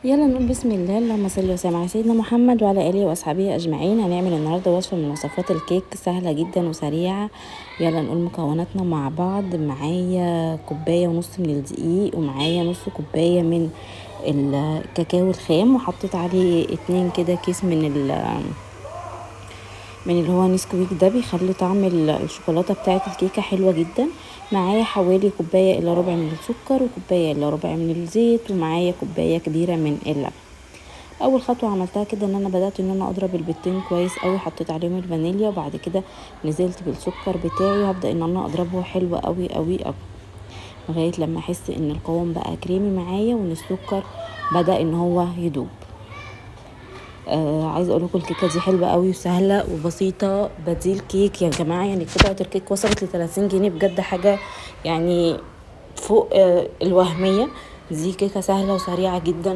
يلا نقول بسم الله. اللهم صل وسلم على سيدنا محمد وعلى اله واصحابه اجمعين. هنعمل النهارده وصفه من وصفات الكيك سهله جدا وسريعه. يلا نقول مكوناتنا مع بعض. معايا كوبايه ونص من الدقيق، ومعايا نص كوبايه من الكاكاو الخام، وحطيت عليه 2 كده كيس من اللي هو نسكويك، ده بيخلي طعم الشوكولاته بتاعه الكيكه حلوه جدا. معايا حوالي كوبايه الا ربع من السكر، وكوبايه الا ربع من الزيت، ومعايا كوبايه كبيره من اللبن. اول خطوه عملتها كده ان انا بدات ان انا اضرب البيضتين كويس قوي، حطيت عليهم الفانيليا، وبعد كده نزلت بالسكر بتاعي، وهبدا ان انا اضربه حلو قوي قوي قوي لغايه لما احس ان القوام بقى كريمي معايا وان السكر بدا ان هو يدوب. عايزه اقول لكم الكيكه دي حلوه قوي وسهله وبسيطه. بديل كيك يا جماعه، يعني قطعه الكيك وصلت ل 30 جنيه بجد، حاجه يعني فوق الوهميه. دي كيكه سهله وسريعه جدا،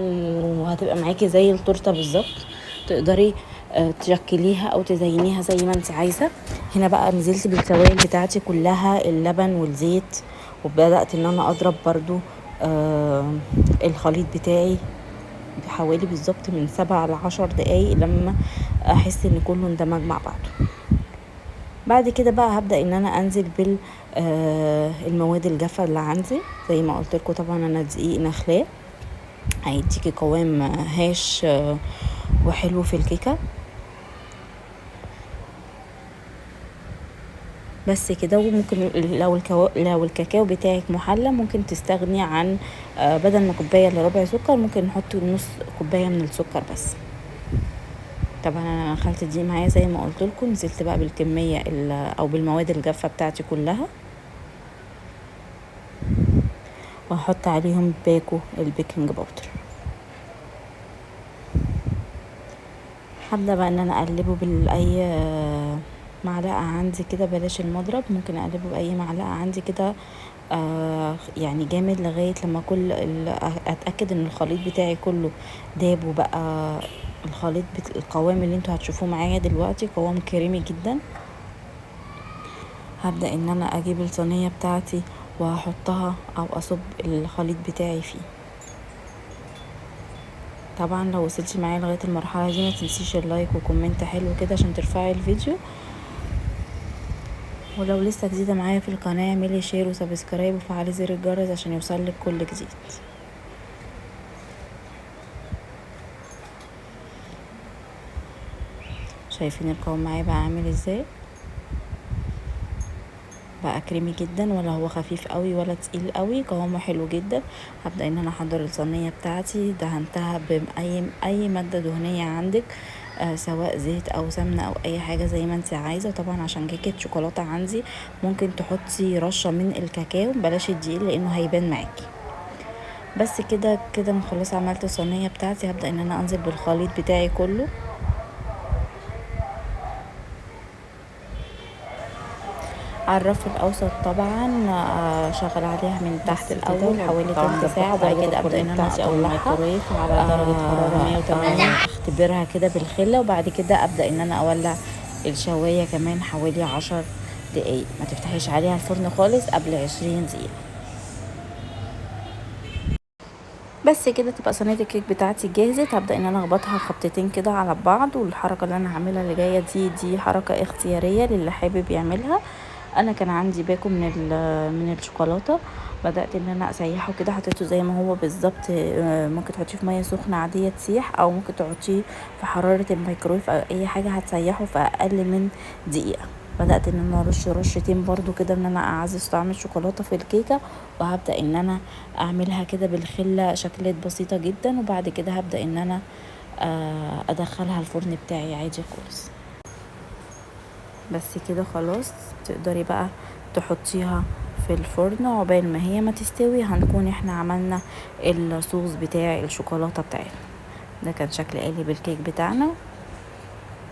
وهتبقى معاكي زي التورته بالظبط. تقدري تشكليها او تزينيها زي ما انت عايزه. هنا بقى نزلت بالسوائل بتاعتي كلها، اللبن والزيت، وبدات ان انا اضرب برضو الخليط بتاعي بحوالي بالظبط من 7 ل10 دقايق لما احس ان كله اندمج مع بعضه. بعد كده بقى هبدأ ان انا انزل بال المواد الجافة اللي عندي. زي ما قلت لكم طبعا انا دقيق نخلاء هيديكي قوام هاش وحلو في الكيكة. بس كده. وممكن لو الكاكاو بتاعك محلى ممكن تستغني عن بدل ما كوباية الا ربع سكر، ممكن نحط نص كوباية من السكر بس. طبعا انا خلطت دي معايا زي ما قلت لكم. نزلت بقى بالكميه او بالمواد الجافه بتاعتي كلها، وهحط عليهم البيكنج باودر. هبدا بقى ان انا اقلبه باي معلقه عندي كده، بلاش المضرب، ممكن اقلبه باي معلقه عندي كده يعني جامد لغايه لما اتاكد ان الخليط بتاعي كله داب وبقى القوام اللي انتوا هتشوفوه معايا دلوقتي قوام كريمي جدا. هبدأ ان انا اجيب الصينية بتاعتي وهحطها او اصب الخليط بتاعي فيه. طبعا لو وصلتي معايا لغاية المرحلة دي ما تنسيش اللايك وكومنت حلو كده عشان ترفعي الفيديو. ولو لسه جديدة معايا في القناة اعملي شير وسبسكرايب وفعلي زر الجرس عشان يوصلك كل جديد. شايفين القوام معايا بقى عامل ازاي؟ بقى كريمي جدا، ولا هو خفيف قوي ولا تقيل قوي، قوامه حلو جدا. هبدا ان انا احضر الصينيه بتاعتي، دهنتها باي ماده دهنيه عندك، سواء زيت او سمنه او اي حاجه زي ما انت عايزه. طبعا عشان كيكه شوكولاته عندي ممكن تحطي رشه من الكاكاو، بلاش الدقيق لانه هيبان معاكي. بس كده كده انا خلاص عملت الصينيه بتاعتي. هبدا ان انا انزل بالخليط بتاعي كله على الرف الاوسط. طبعا شغل عليها من تحت الاول حوالي تلت ساعه، وبعد كده ابدا ان انا اطلعها على درجه حراره 180، اختبرها كده بالخله، وبعد كده ابدا ان انا اولع الشوايه كمان حوالي 10 دقايق. ما تفتحيش عليها الفرن خالص قبل 20 دقيقه. بس كده تبقى صينيه الكيك بتاعتي جاهزه. هبدا ان انا اخبطها خبطتين كده على بعض. والحركه اللي انا هعملها اللي جايه دي حركه اختياريه للي حابب يعملها. انا كان عندي باكو من الشوكولاته، بدات ان انا اسيحه كده، حطيته زي ما هو بالظبط. ممكن تحطيه في ميه سخنه عاديه تسيح، او ممكن تحطيه في حراره الميكرويف او اي حاجه هتسيحه في اقل من دقيقه. بدات ان انا ارش رشتين برضو كده ان انا اعزز طعم الشوكولاته في الكيكه. وهبدا ان انا اعملها كده بالخله شكلات بسيطه جدا، وبعد كده هبدا ان انا ادخلها الفرن بتاعي عادي خالص. بس كده خلاص تقدري بقى تحطيها في الفرن. عقبال ما هي ما تستوي هنكون احنا عملنا الصوص بتاع الشوكولاته بتاعنا. ده كان شكل قالب الكيك بتاعنا.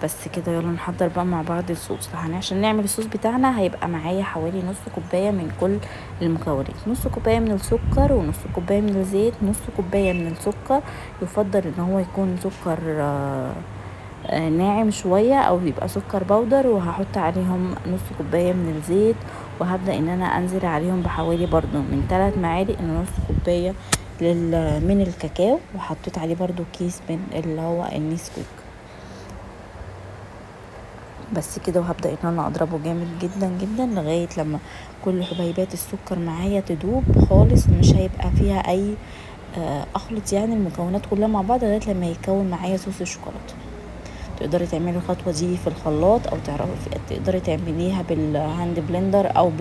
بس كده يلا نحضر بقى مع بعض الصوص. عشان نعمل الصوص بتاعنا هيبقى معايا حوالي نص كوبايه من كل المكونات. نص كوبايه من السكر، ونص كوبايه من الزيت، نص كوبايه من السكر. يفضل ان هو يكون سكر ناعم شوية او يبقى سكر بودر. وهحط عليهم نص كوباية من الزيت، وهبدأ ان انا انزل عليهم بحوالي برضو من 3 معالق لنص كوباية من الكاكاو، وحطيت عليه برضو كيس من اللي هو النسكويك. بس كده، وهبدأ ان انا اضربه جامد جدا جدا لغاية لما كل حبيبات السكر معايا تدوب خالص، مش هيبقى فيها اي اخلط يعني المكونات كلها مع بعض لغاية لما يكون معايا صوص الشوكولاتة. تقدري تعملي الخطوة دي في الخلاط، او تقدري تعمليها بالهاند بلندر او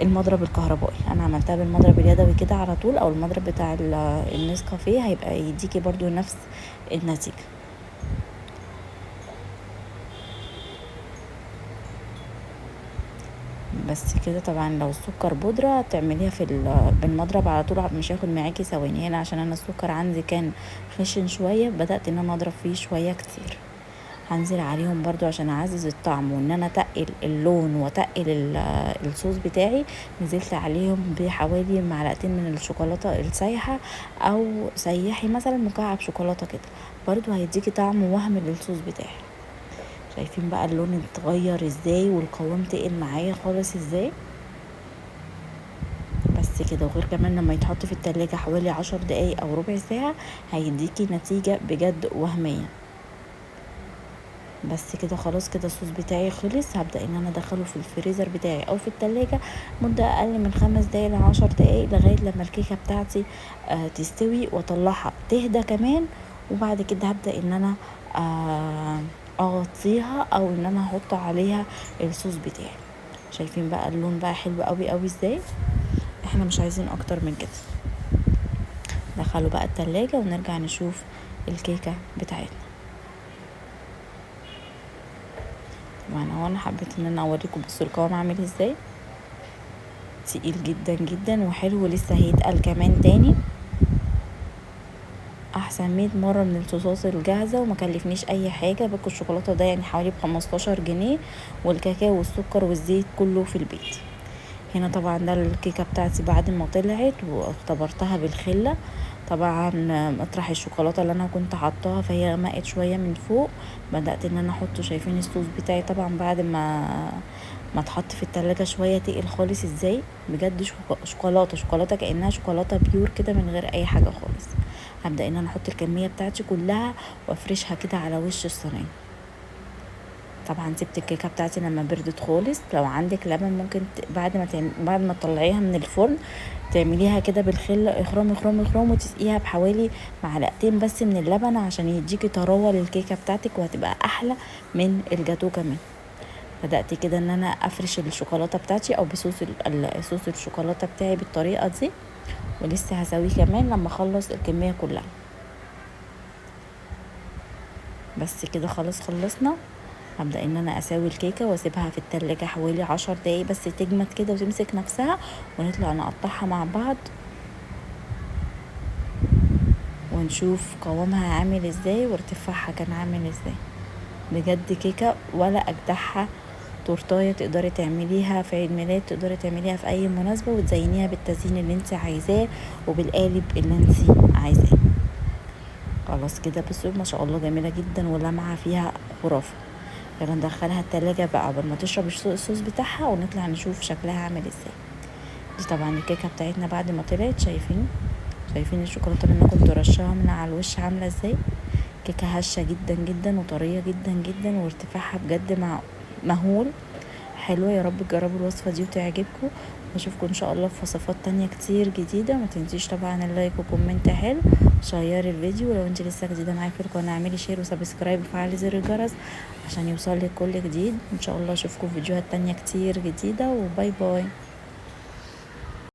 المضرب الكهربائي. انا عملتها بالمضرب اليدوي كده على طول، او المضرب بتاع النسكافيه، هيبقى يديكي برضو نفس النتيجة. بس كده. طبعا لو السكر بودرة تعمليها بالمضرب على طول، مش هياخد معاكي ثواني. هنا عشان انا السكر عندي كان خشن شوية، بدأت ان انا اضرب فيه شوية كتير. هنزل عليهم برضو عشان اعزز الطعم، وان انا اتقل اللون واتقل الصوص بتاعي. نزلت عليهم بحوالي معلقتين من الشوكولاتة السايحة، او سيحي مثلا مكعب شوكولاتة كده، برضو هيديكي طعم وهم للصوص بتاعي. شايفين بقى اللون اتغير ازاي، والقوام تقل معايا خالص ازاي. بس كده. وغير كمان لما يتحط في التلاجة حوالي 10 دقايق او ربع ساعة، هيديكي نتيجة بجد وهمية. بس كده خلاص. كده الصوص بتاعي خلص. هبدأ ان انا ادخله في الفريزر بتاعي او في التلاجة مدة اقل من 5 دقايق ل10 دقايق، لغاية لما الكيكة بتاعتي تستوي واطلعها تهدى كمان. وبعد كده هبدأ ان انا اغطيها، او ان انا احط عليها الصوص بتاعي. شايفين بقى اللون بقى حلو قوي قوي ازاي. احنا مش عايزين اكتر من كده. دخلوا بقى التلاجة ونرجع نشوف الكيكة بتاعتنا. وانا حبيت ان انا اوريكم بصوا القوام عامل ازاي. تقيل جدا جدا وحلو، لسه هيتقل كمان تاني. احسن 100 مره من الصوصات الجاهزه، وما كلفنيش اي حاجه. باكل الشوكولاته ده يعني حوالي ب15 جنيه، والكاكاو والسكر والزيت كله في البيت. هنا طبعا ده الكيكه بتاعتي بعد ما طلعت واختبرتها بالخله. طبعا مطرح الشوكولاته اللي انا كنت حطاها، فهي غمقت شويه من فوق. بدات ان انا احط. شايفين الصوص بتاعي طبعا بعد ما اتحط في التلاجة شويه تقل خالص ازاي. بجد شوكولاته كانها شوكولاته بيور كده من غير اي حاجه خالص. هبدا ان انا احط الكميه بتاعتي كلها وافرشها كده على وش الصينيه. طبعا سبت الكيكه بتاعتي لما بردت خالص. لو عندك لبن ممكن بعد ما تطلعيها من الفرن تعمليها كده بالخل، اخرام اخرام اخرام، وتسقيها بحوالي معلقتين بس من اللبن عشان يديكي طراوه للكيكه بتاعتك، وهتبقى احلى من الجاتو كمان. بدأت كده ان انا افرش الشوكولاته بتاعتي، او بصوص صوص الشوكولاته بتاعي بالطريقه دي. ولسه هسويه كمان لما اخلص الكميه كلها. بس كده خلاص خلصنا. هبدأ ان انا اسوي الكيكة واسيبها في التلاجة حوالي 10 دقايق بس تجمد كده وتمسك نفسها، ونطلع نقطعها مع بعض ونشوف قوامها عامل ازاي وارتفاعها كان عامل ازاي. بجد كيكة ولا اجدعها. تورتايه تقدري تعمليها في عيد ميلاد، تقدري تعمليها في اي مناسبة وتزينيها بالتزيين اللي انت عايزاه وبالقالب اللي انت عايزاه. خلاص كده. بصوا ما شاء الله جميلة جدا ولمعة فيها خرافة. يلا ندخلها التلاجة بقى قبل ما تشرب الصوص بتاعها، ونطلع نشوف شكلها عامل ازاي. دي طبعا الكيكة بتاعتنا بعد ما طلعت. شايفين الشوكولاتة اللي انا كنت رشاها من على الوش عاملة ازاي. كيكة هشة جدا جدا وطرية جدا جدا، وارتفاعها بجد مهول. حلوة. يا رب تجربوا الوصفة دي وتعجبكم، واشوفكم ان شاء الله في وصفات تانية كتير جديدة. ما تنسيش طبعا اللايك وكومنت حلو، شيري الفيديو. ولو انت لسه جديدة معايا في القناة اعملي شير وسبسكرايب وفعلي زر الجرس عشان يوصلك كل جديد. ان شاء الله اشوفكم في فيديوهات تانية كتير جديدة، وباي باي.